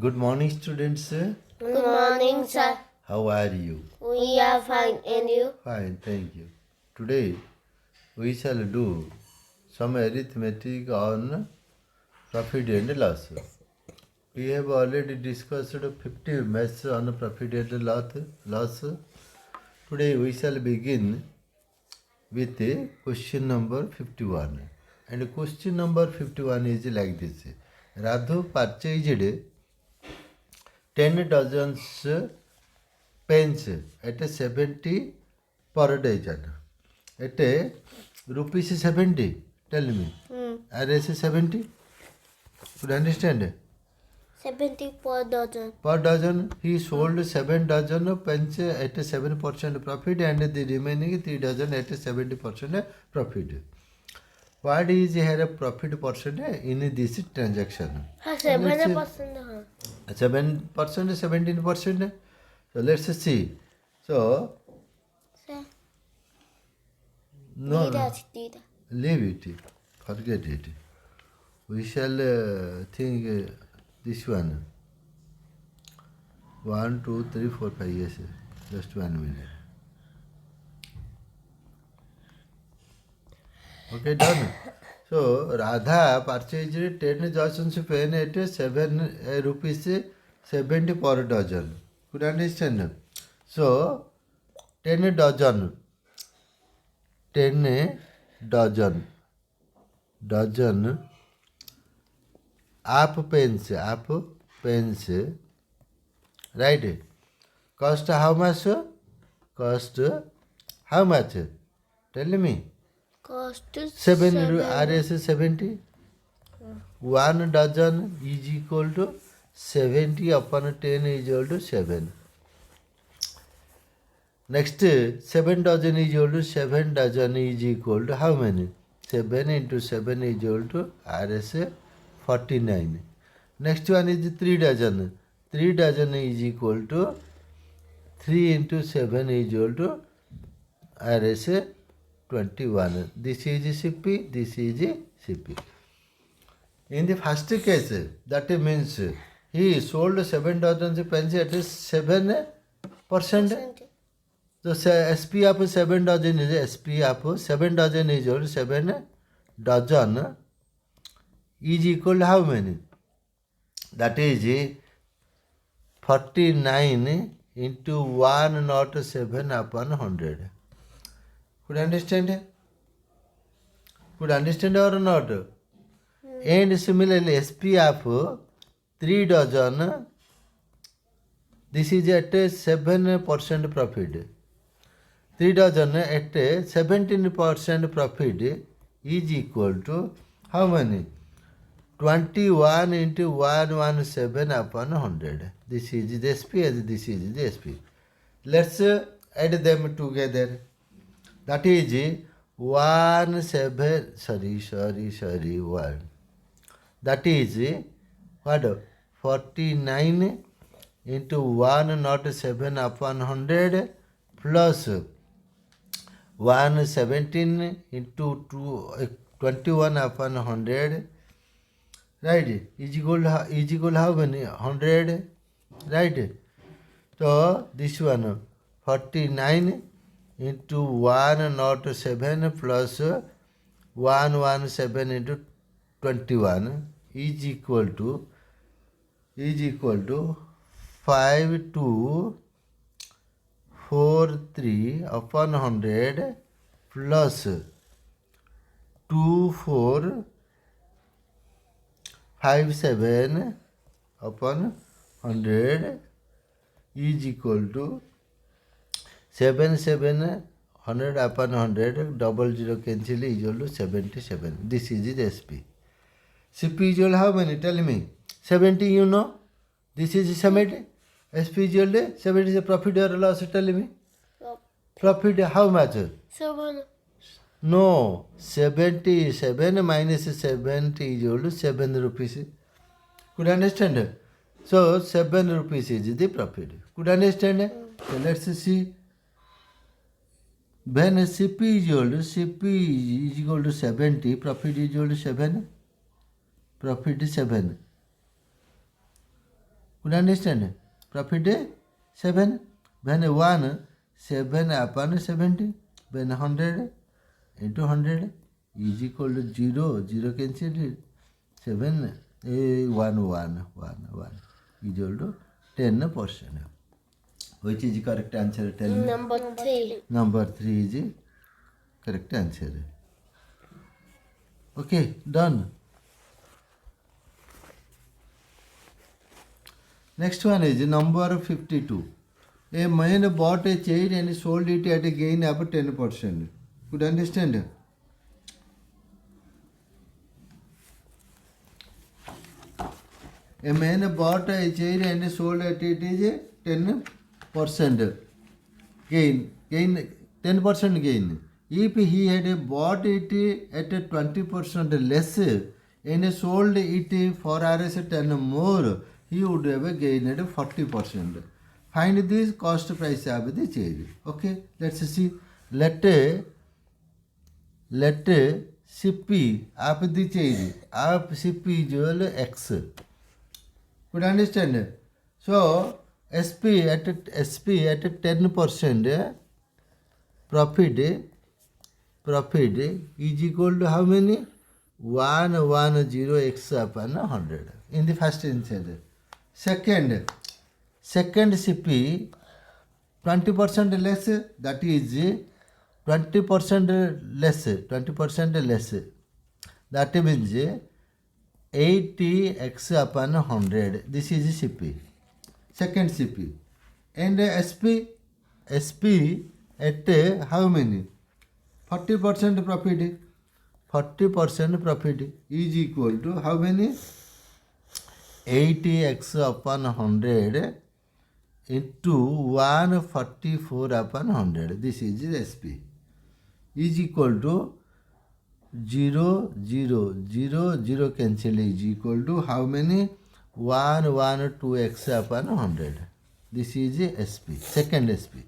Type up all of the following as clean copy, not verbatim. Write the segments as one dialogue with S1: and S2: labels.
S1: Good morning, students.
S2: Good morning, sir.
S1: How are you?
S2: We are fine, and you?
S1: Fine, thank you. Today we shall do some arithmetic on profit and loss. We have already discussed 50 maths on profit and loss. Today we shall begin with question number 51. And question number 51 is like this. Radhu purchased 10 dozens pens at 70 per dozen. At rupees 70. Tell me. RS 70. Could you understand?
S2: 70 per dozen.
S1: Per dozen, he sold 7 dozen of pens at 7% profit and the remaining 3 dozen at 70% profit. What is here profit percent in this transaction?
S2: 7%.
S1: 7%, 17%. So let's see. So,
S2: Sir,
S1: no,
S2: did.
S1: leave it. Forget it. We shall think this one. 1, 2, 3, 4, 5. Yes, just 1 minute. Okay, done. So Radha purchased 10 dozens pen at 7 rupees 70 per dozen. Could you understand? So 10 dozen. Half pence, right? Cost how much? Cost how much? Tell me.
S2: Cost
S1: 7 RS 70. 1 dozen is equal to 70 upon 10 is equal to 7. Next, 7 dozen is equal to 7 dozen is equal to how many? 7 into 7 is equal to RS 49. Next one is 3 dozen. 3 dozen is equal to 3 into 7 is equal to RS 21. This is CP, this is CP. In the first case, that means he sold 7 dozen pens at 7%. So SP of 7 dozen is SP of 7 dozen is equal to 7 dozen is equal to how many? That is 49 into 107 upon 100. Could you understand? Could you understand or not? And similarly, SP of 3 dozen, this is at 7% profit. 3 dozen at 17% profit is equal to how many? 21 into 117 upon 100. This is the SP and this is the SP. Let's add them together. That is 1. That is what? 49 into 107 upon 100 plus 117 into 21 upon 100, right, is equal how many? 100, right? So this one 49 into 107 plus 117 into 21 is equal to 5243 upon 100 plus 2457 upon 100 is equal to 100 upon 100, double zero cancel is equal to 77. This is the SP. CP is equal to how many? Tell me. 70 you know. This is 70. SP is equal to 70 is a profit or loss. Tell me. Profit how much?
S2: 7.
S1: No. 77 minus 70 is equal to 7 rupees. Could you understand? So 7 rupees is the profit. Could you understand? So let's see. When CP is equal to 70, profit is equal to 7. Profit is 7. Could you understand? Profit 7. When 1, 7 upon 70. When 100 into 100 is equal to 0. 0 cancelled. 7, 1 is equal to 10%. Which is the correct answer? Tell me.
S2: Number 3.
S1: Number 3 is the correct answer. Okay, done. Next one is number 52. A man bought a chair and sold it at a gain of 10%. Could you understand? A man bought a chair and sold at it is a 10% gain. 10% gain. If he had bought it at a 20% less and sold it for Rs 10 more, he would have gained 40%. Find this cost price of the chair. Okay, let's see. Let CP of the chair of CP is equal X. Could you understand? So SP at 10% profit is equal to how many? 110x upon 100 in the first instance. Second CP 20% less, that is 20% less. That means 80x upon 100. This is CP. Second CP. And SP at how many? 40% profit. 40% profit is equal to how many? 80x upon 100 into 144 upon 100. This is SP. Is equal to 0 cancel is equal to how many? 112x upon 100. This is SP. Second SP.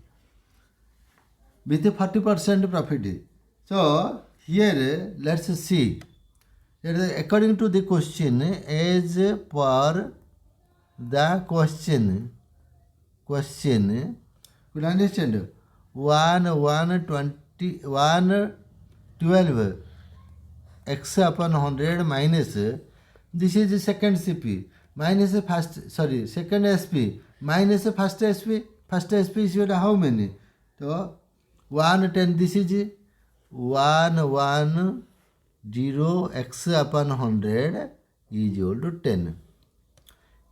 S1: With 40% profit. So here let's see. According to the question, as per the question, you understand? 112 x upon 100 minus, this is the second CP, minus second SP, minus first SP. First SP is how many? So 110, this is 110 x upon 100 is equal to 10.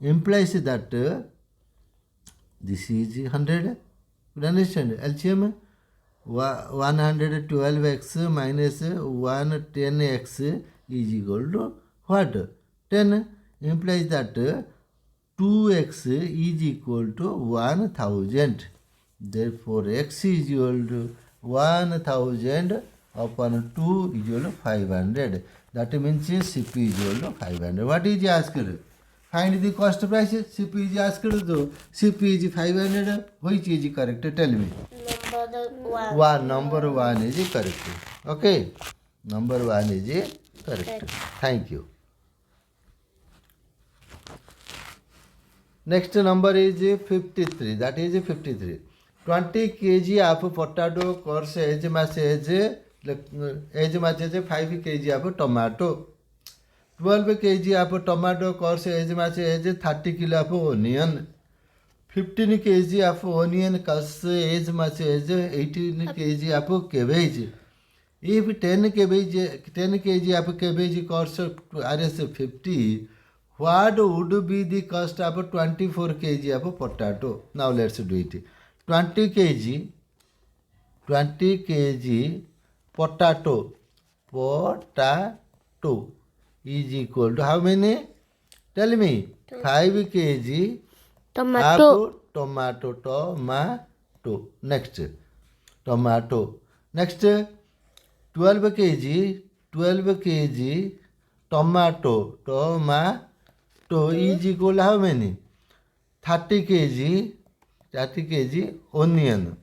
S1: Implies that this is 100. You understand? LCM 112x minus 110x is equal to what? 10. Implies that 2x is equal to 1000. Therefore, x is equal to 1000 upon 2 is equal to 500. That means CP is equal to 500. What is asked? Find the cost price. CP is asked. So CP is 500. Which is correct? Tell me. Number 1 is correct. Okay. Number 1 is correct. Thank you. Next number is 53. That is 53. 20 kg of potato course as much as 5 kg of tomato. 12 kg of tomato course as much as 30 kg of onion. 15 kg of onion costs as much as 18 kg of cabbage. If 10 kg of cabbage costs Rs 50, what would be the cost of 24 kg of potato? Now let's do it. 20 kg potato is equal to how many? Tell me. 5 kg
S2: Tomato.
S1: Tomato. Next. Tomato. Next. 12 kg tomato is equal to how many? 30 kg onion.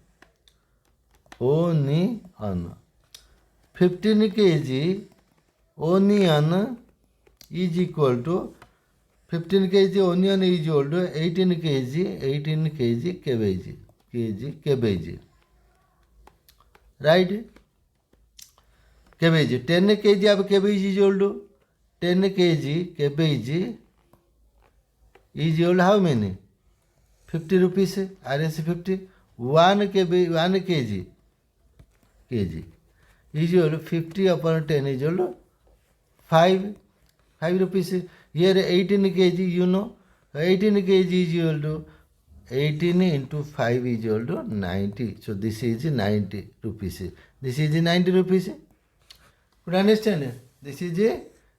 S1: 15 kg onion is equal to 15 kg onion is equal to 18 kg cabbage. Right? Cabbage. 10 kg of cabbage is equal to 10 kg cabbage is equal to how many? 50 rupees. RS 50. 1 kg is equal to 50 upon 10 is equal to 5 rupees. Here 18 kg, you know, 18 kg is equal to 18 into 5 is equal to 90. So this is 90 rupees. This is 90 rupees. Could you understand? This is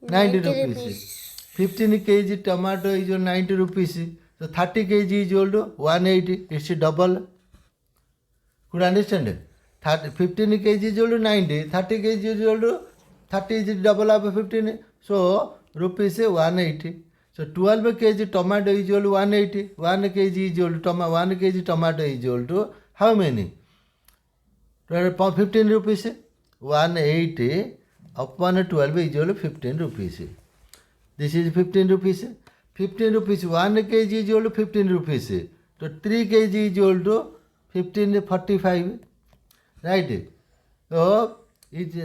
S1: 90 rupees. 15 kg tomato is 90 rupees. So 30 kg is equal to 180. It's double. Could you understand? 15 kg is equal to 90. 30 kg is equal to 30 is double of 15. So rupees 180. So 12 kg tomato is equal to 180. 1 kg is equal to 1 kg tomato is equal to how many? 15 rupees. 180 upon 12 is equal to 15 rupees. This is 15 rupees. 15 rupees. 1 kg is equal to 15 rupees. So 3 kg is equal to 15 45. Right? So it's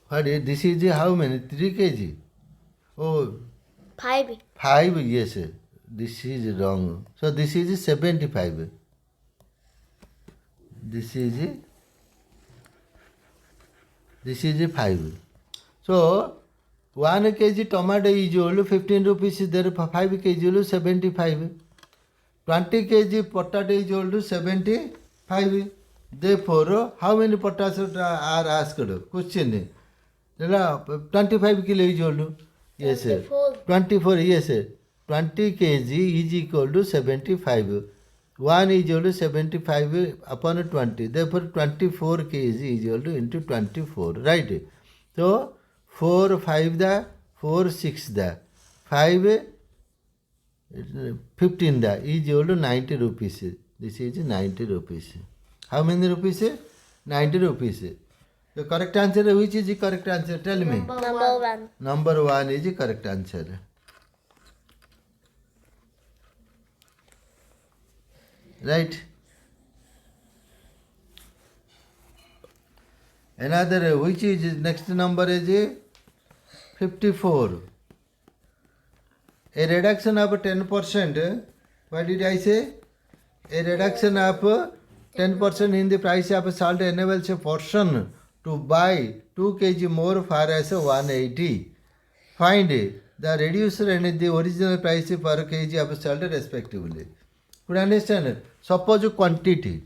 S1: what is this is how many? 3 kg. Oh,
S2: 5.
S1: 5, yes. This is wrong. So this is 75. This is 5. So 1 kg tomato is equal to 15 rupees. Therefore 5 kg is 75. 20 kg potato is equal to 75. Therefore, how many potatoes are asked? Question. 25 kilo is equal to, yes sir. 24, yes sir. 20 kg is equal to 75. 1 is equal to 75 upon 20. Therefore 24 kg is equal to into 24. Right? So 4 5 the 4 6 the 5 15 the is equal to 90 rupees. This is 90 rupees. How many rupees? 90 rupees. The correct answer, which is the correct answer? Tell me.
S2: Number 1.
S1: Number 1 is the correct answer. Right? Another, which is next number is 54. A reduction of 10%. What did I say? A reduction of 10% in the price of salt enables a person to buy 2 kg more for as 180. Find the reducer and the original price per kg of salt respectively. Could you understand? Suppose quantity,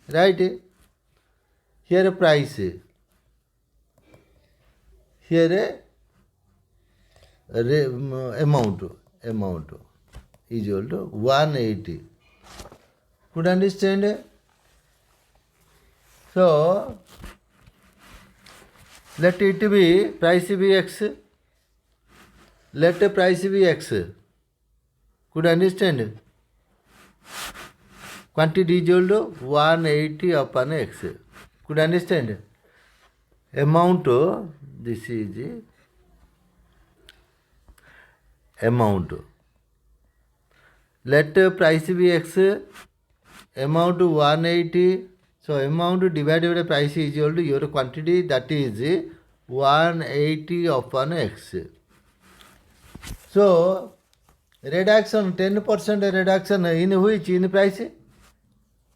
S1: right? Here price, here amount is equal to 180. Could you understand? So let it be price be x. Let the price be x. Could you understand? Quantity is equal to 180 upon x. Could you understand? Amount, this is amount. Let price be x. Amount 180. So amount divided by price is equal to your quantity, that is 180 upon x. So reduction, 10% reduction in which? In price?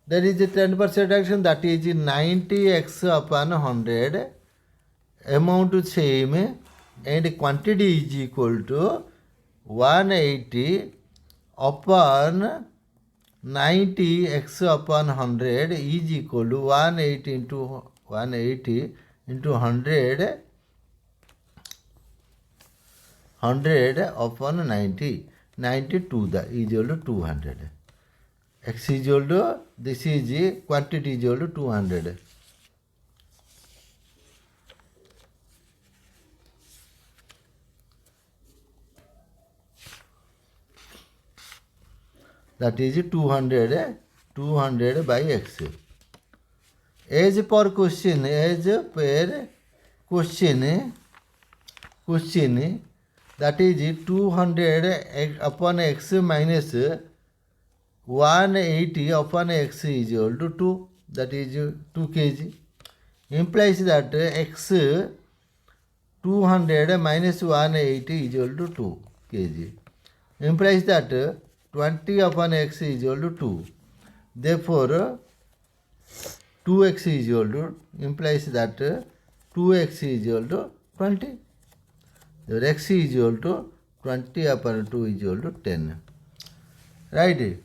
S1: There is a 10% reduction, that is 90x upon 100. Amount same and quantity is equal to 180 upon 90x upon 100 is equal to 180 into 180 into 100 upon 90. 92 the is equal to 200. X is equal to, this is quantity is equal to 200. That is 200 200 by x. Age per question, age per question that is 200 upon x minus 180 upon x is equal to 2, that is 2 kg. Implies that x 200 minus 180 is equal to 2 kg. Implies that 20 upon x is equal to 2. Therefore, 2x is equal to, implies that 2x is equal to 20. Therefore, x is equal to 20 upon 2 is equal to 10. Right?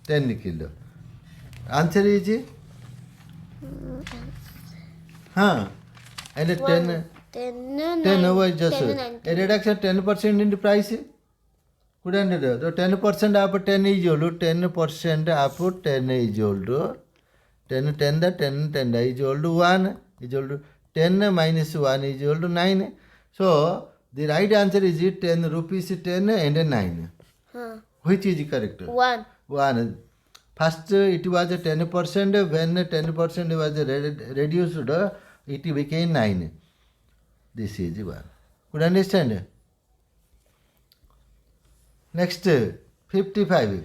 S1: 10 kilo. Answer is? Huh? And 10. 10 over just a reduction 10% in the price. Couldn't it? So 10% up 10 is equal to 10% up 10 is equal to 10 the 10 is equal to 1 is equal to 10 minus 1 is equal to 9. So the right answer is 10 rupees 10 and 9. Which is correct?
S2: 1.
S1: 1. First it was 10%. When 10% was reduced, it became 9. This is 1. Could understand? Next, 55.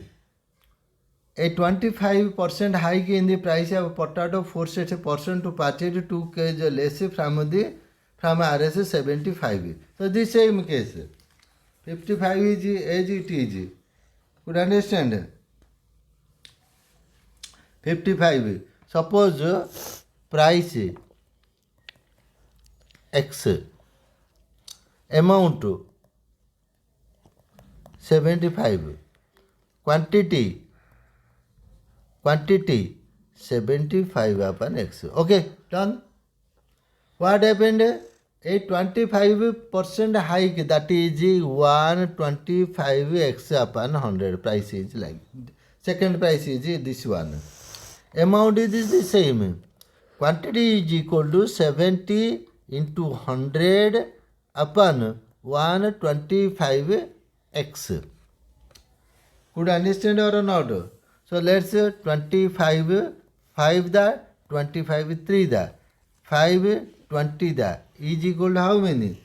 S1: A 25% hike in the price of potato forces a person to purchase 2 kg less from RS 75. So this same case. 55 is as it is. Could understand? 55. Suppose price X, amount 75, quantity 75 upon X. Okay, done. What happened? A 25% hike, that is 125 X upon 100. Price is like, second price is this one. Amount is the same. Quantity is equal to 70 into 100 upon 125 X. Could understand or not? So let's 25 5 the 25 3 the 5 20 the is equal to how many?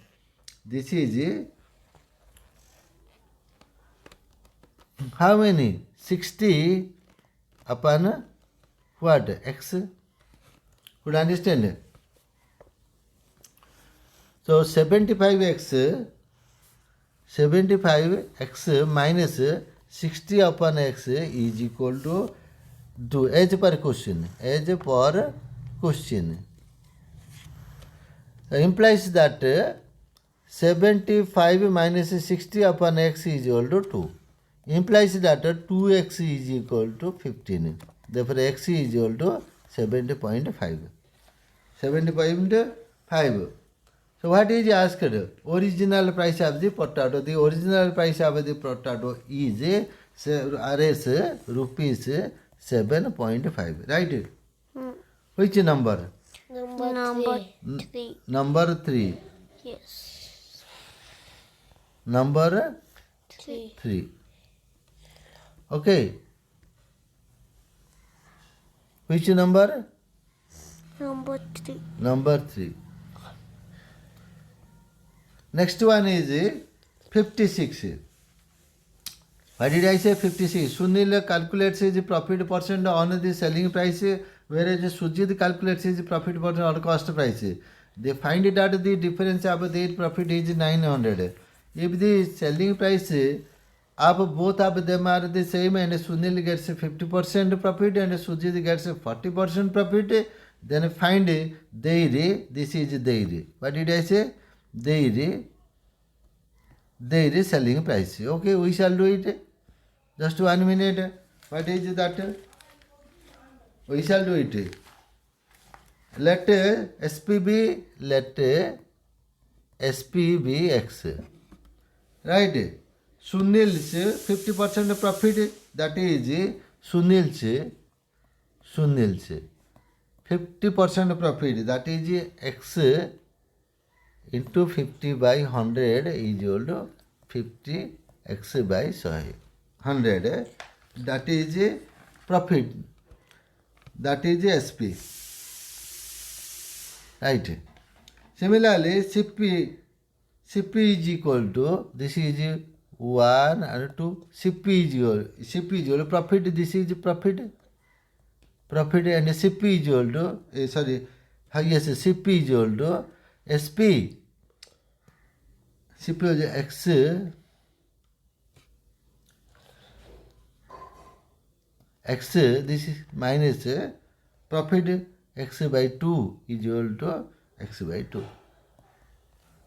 S1: This is how many? 60 upon what? X. Could understand? So 75x minus 60 upon x is equal to 2. Age per question. Implies that 75 minus 60 upon x is equal to 2. Implies that 2x is equal to 15. Therefore, x is equal to 70.5. 70.5. So what is asked? Original price of the potato. The original price of the potato is RS rupees 7.5. Right? Which number?
S2: Number 3.
S1: Number 3.
S2: Yes.
S1: Number 3. Okay. Which number?
S2: Number 3.
S1: Number 3. Next one is 56. Why did I say 56? Sunil calculates his profit percent on the selling price, whereas Sujit calculates his profit percent on cost price. They find that the difference of their profit is 900. If the selling price of both of them are the same and Sunil gets 50% profit and Sujit gets 40% profit, then find their, this is their. What did I say? Their selling price. Okay, we shall do it. Just 1 minute. What is that? We shall do it. Let SPB, let SPBX. Right? Sunil's 50% profit, that is Sunil's 50% profit, that is X into 50 by 100 is equal to 50 X by 100. That is profit. that is SP. Right. Similarly, CP is equal to, this is 1 and 2. CP is equal to profit, this is profit. Profit and CP is equal to, CP is equal to SP. CP is X, this is minus profit X by 2 is equal to X by 2.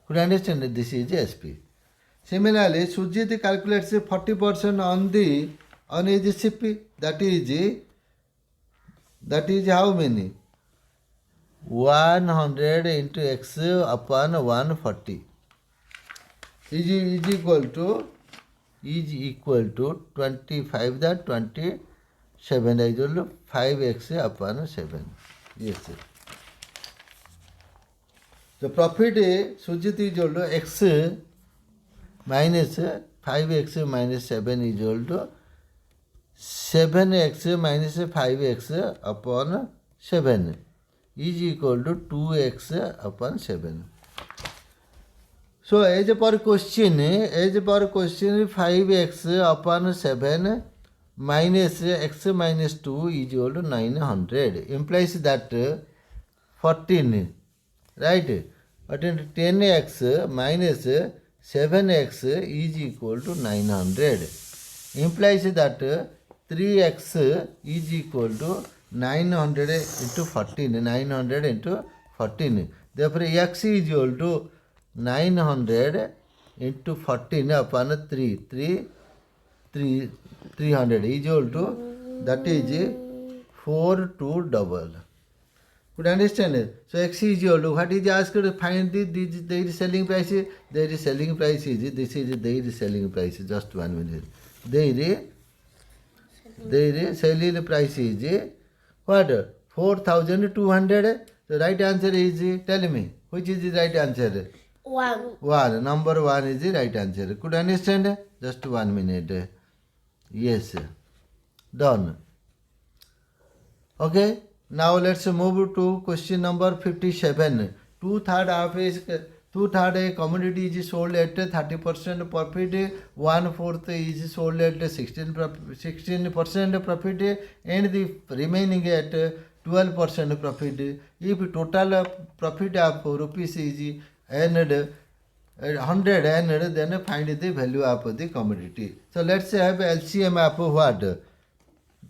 S1: Could you understand that this is SP? Similarly, Sujit calculates 40% on his CP. That is how many? 100 into X upon 140 is equal to 25, that 27 is equal to 5x upon 7. Yes, sir. The profit Sujit is equal to X minus 5x minus 7 is equal to 7x minus 5x upon 7 is equal to 2x upon 7. So as per question 5x upon 7 minus x minus 2 is equal to 900 implies that 14, right? But 10x minus 7x is equal to 900 implies that 3x is equal to 900 into 14. 900 into 14. Therefore, x is equal to 900 into 14 upon 300 is equal to, that is 4 to double. Could you understand it? So x is equal to, what is asked to find the selling price? Their selling price is, this is their selling price, just 1 minute. Their selling price is what? 4,200. The right answer is, tell me, which is the right answer? 1. Number 1 is the right answer. Could you understand? Just 1 minute. Yes. Done. Okay. Now let's move to question number 57. 2/3 a commodity is sold at 30% profit, 1/4 is sold at 16% profit, and the remaining at 12% profit. If total profit of rupees is earned 100 earned, then find the value of the commodity. So let's have LCM of what?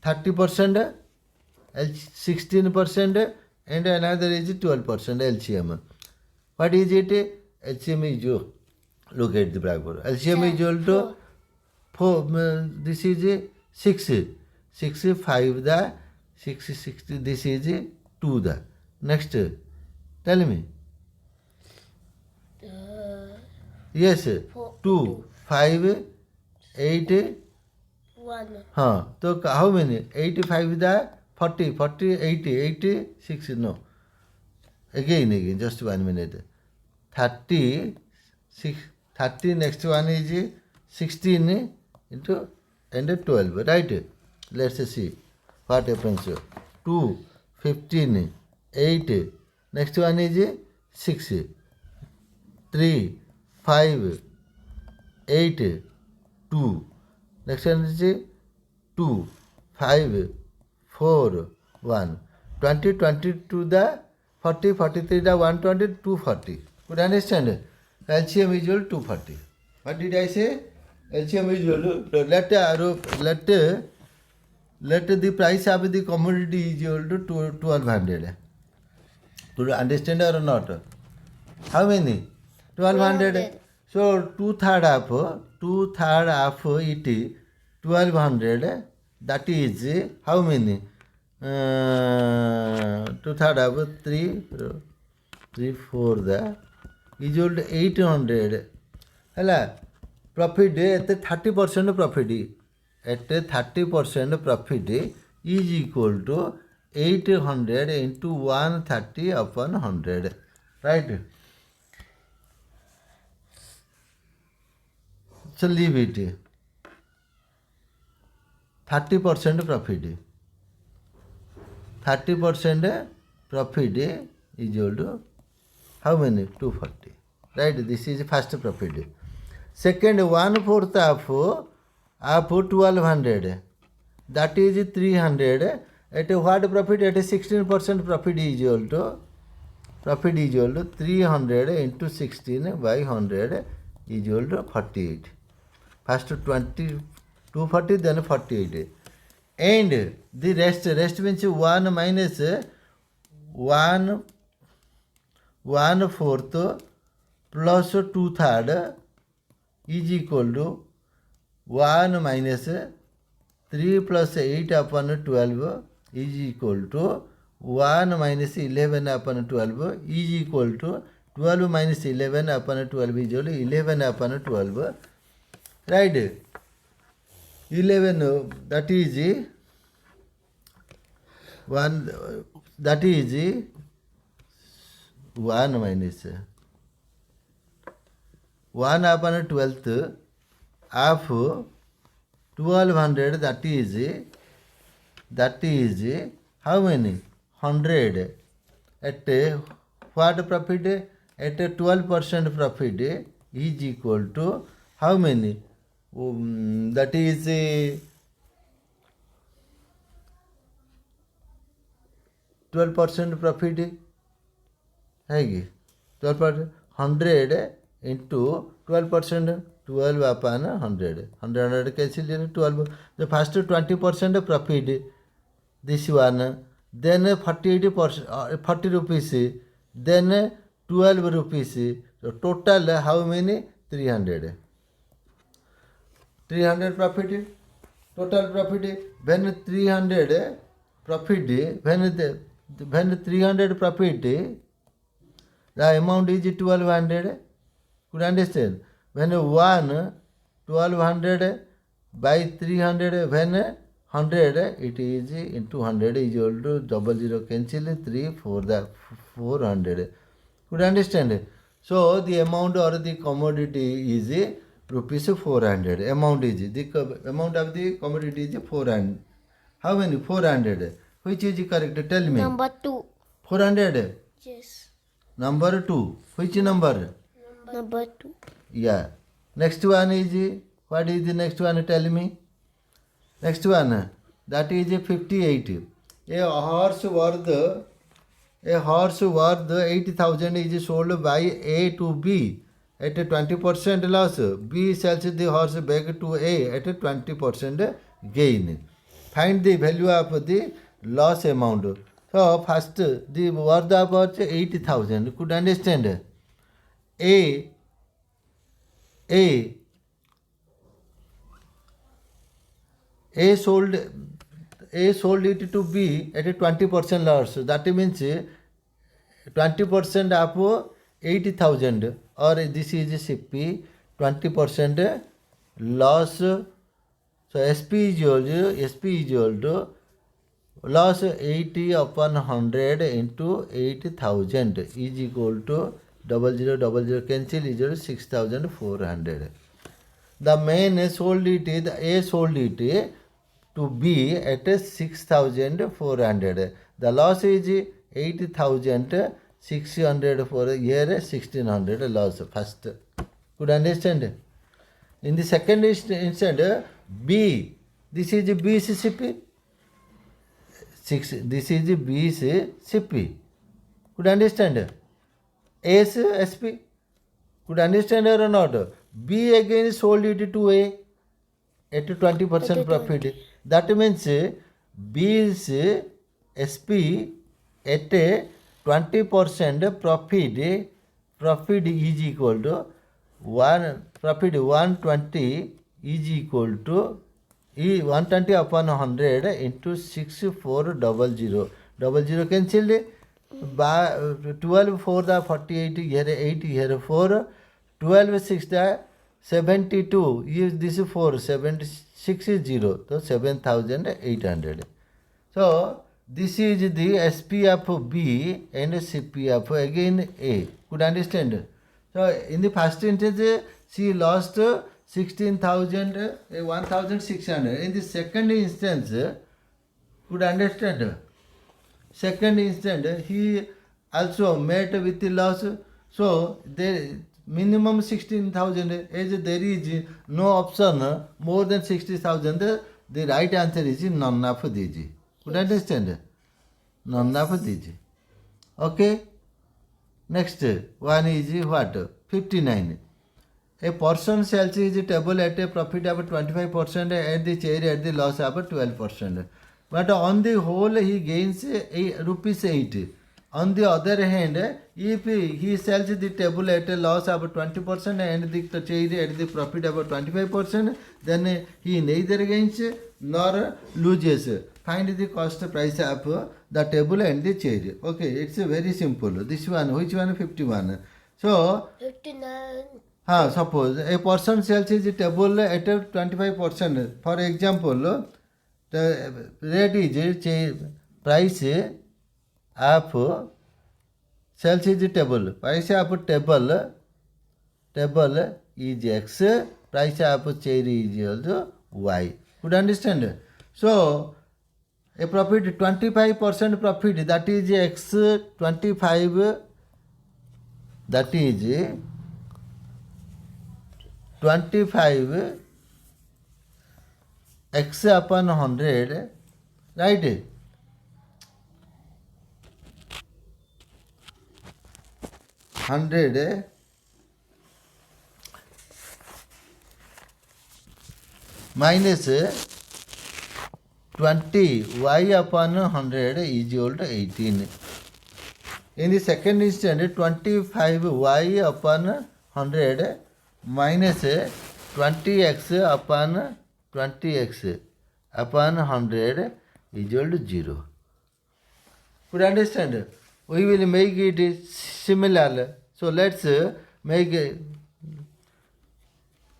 S1: 30%, 16%, and another is 12% LCM. What is it? LCM is, look at the blackboard. LCM is equal to 4, this is 6. 6, 5 the, 6, 60, this is 2 the. Next, tell me. Yes, 2, 5, 8,
S2: 1.
S1: So how many? 85 the 40, 80, 86, no. Again, just 1 minute. 30, next one is 16 into and 12, right? Let's see what happens. 2, 15, 8, next one is 6, 3, 5, 8, 2, next one is 2, 5, 4, 1, 20, 22 the 40, 43 the 120, 240. Could you understand? LCM is equal to 240. What did I say? LCM is equal to, let the price of the commodity is equal to 1200. Could you understand or not? How many? 1200. So 2/3 of it, 1200, that is how many? 2/3 of 3, 4 the is equal to 800. Hela profit at 30% profit. At 30% profit is equal to 800 into 130 upon 100. Right? So leave it. 30% profit. 30% profit is equal to how many? 240. Right? This is first profit. Second, 1/4 of 1200. That is 300. At what profit? At 16% profit is equal to 300 into 16 by 100 is equal to 48. First 240, then 48. And the rest means 1 minus 1/4 plus 2/3 is equal to 1 minus 3 plus 8 upon 12 is equal to 1 minus 11 upon 12 is equal to 12 minus 11 upon 12 is equal to 11 upon 12. Right? 11, that is 1, that is 1 minus 1 upon 12th of 1200, that is how many? 100. At what profit? At 12% profit is equal to how many? That is 12% profit है कि 12%, 100 into 12%, 12 upon 100. 100 cancel 12. The first 20% profit, this one. Then 48%, 40 rupees. Then 12 rupees. So total how many? 300. 300 profit. Total profit. When 300 profit, when 300 profit, the amount is 1200. Could understand? When 1200 by 300, when 100, it is into 100 is equal to 00 cancel 3 for the 400. Could understand? So the amount or the commodity is rupees 400. Amount is the amount of the commodity is 400. How many? 400. Which is correct? Tell me.
S2: Number 2.
S1: 400.
S2: Yes.
S1: Number 2. Which number?
S2: Number 2.
S1: Yeah. Next one is, what is the next one? Tell me. Next one, that is 58. A horse worth 80,000 is sold by A to B at a 20% loss. B sells the horse back to A at a 20% gain. Find the value of the loss amount. So first, the worth of 80,000. Could understand? A sold it to B at a 20% loss. That means 20% of 80,000, or this is CP, 20% loss. So SP is equal to loss 80 upon 100 into 80,000 is equal to 0000 cancel is equal to 6,400. The man sold it, the A sold it to B at 6,400. The loss is 8,600 for here, 1,600 loss first. Could understand? In the second instant, B, this is B's CP. This is B's CP. Could understand? A's SP. Could understand or not? B again sold it to A at 20% profit. That means B's SP at 20% profit is equal to 120 is equal to 120 upon 100 into 6400. 00 cancelled. 12 for the 48 here, 8 here, 4. 12 6 the 72. Use this 4, 76 is 0. So 7,800. So this is the SP of B and CP of again A. Could understand? So in the first instance, she lost 16,000, 1,600. In the second instance, could understand? second instant he also met with the loss. So there minimum 16,000. As there is no option more than 60,000, the right answer is none of these. Could you understand? None of these. Okay. Next one is what? 59. A person sells his table at a profit of 25% and the chair at the loss of 12%. But on the whole, he gains rupees 8. On the other hand, if he sells the table at a loss of 20% and the chair at the profit of 25%, then he neither gains nor loses. Find the cost price of the table and the chair. Okay, it's very simple. This one, which one? 51. So,
S2: 59.
S1: suppose a person sells his table at 25%. For example, the rate is price of sells his table. Price of table is X. Price of chair is also Y. Could you understand? So, a profit 25% profit, that is X 25, that is 25 x upon 100, right? Hundred minus 20 y upon 100 is equal to 18. In the second instant, 25 y upon 100 minus 20x upon 20x upon 100 is equal to 0. Could you understand? We will make it similar. So let's make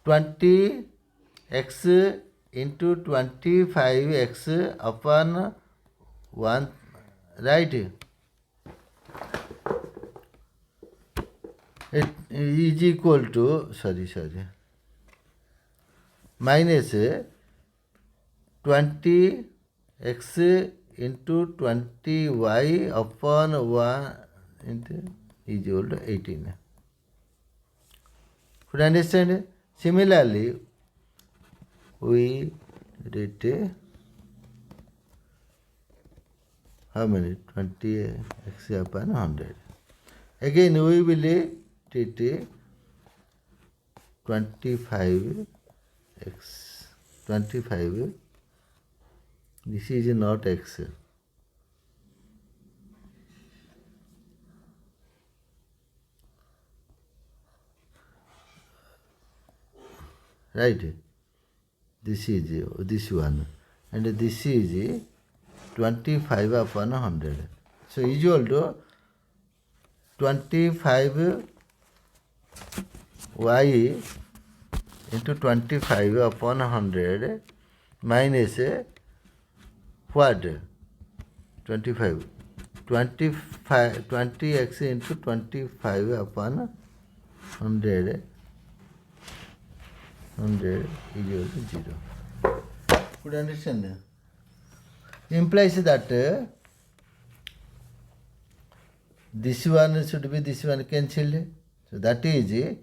S1: 20x into 25x upon 1, right? It is equal to, minus 20x into 20y upon 1 into is equal to 18. Could you understand? Similarly, we did how many? 20x upon 100. Again, we will did 25x. 25. This is not x. Right? This is this one. And this is 25 upon 100. So is equal to 25 y into 25 upon 100 minus what? 25. 20x into 25 upon 100 is equal to 0. Could you understand? Implies that this one should be this one cancelled. So that is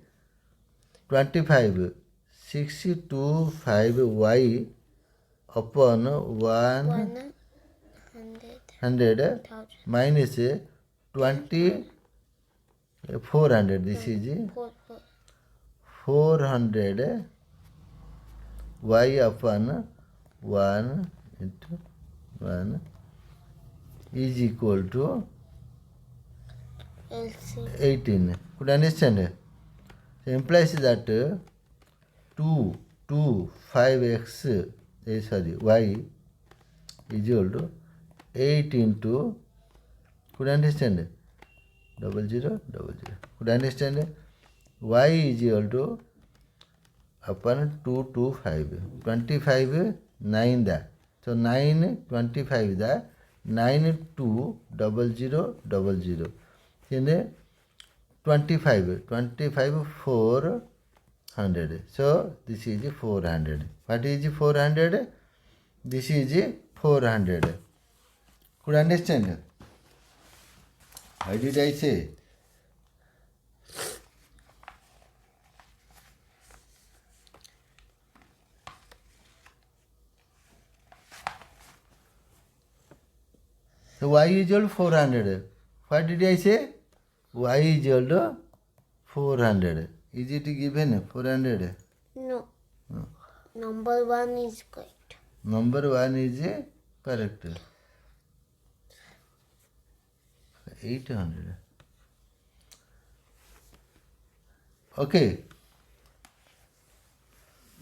S1: 25 625y upon 100 minus 20 400. This is 400 y upon 1 into 1 is equal to 18. Could you understand? So implies that 5x y is equal to 8 into, could you understand? 00. Could you understand? Y is equal to upon 225. 25 9 da. So 9 25 da. 9 2 00. Then 25 400. So this is 400. What is 400? This is 400. Could you understand? Why did I say? So y is equal to 400. What did I say? Y is equal to 400. Is it given 400?
S2: No.
S1: No.
S2: Number 1 is correct.
S1: Number 1 is correct. 800. Okay.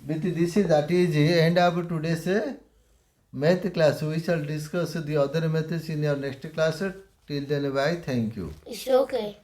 S1: With this, that is the end of today's math class. We shall discuss the other methods in our next class. Till then, bye. Thank you.
S2: It's okay.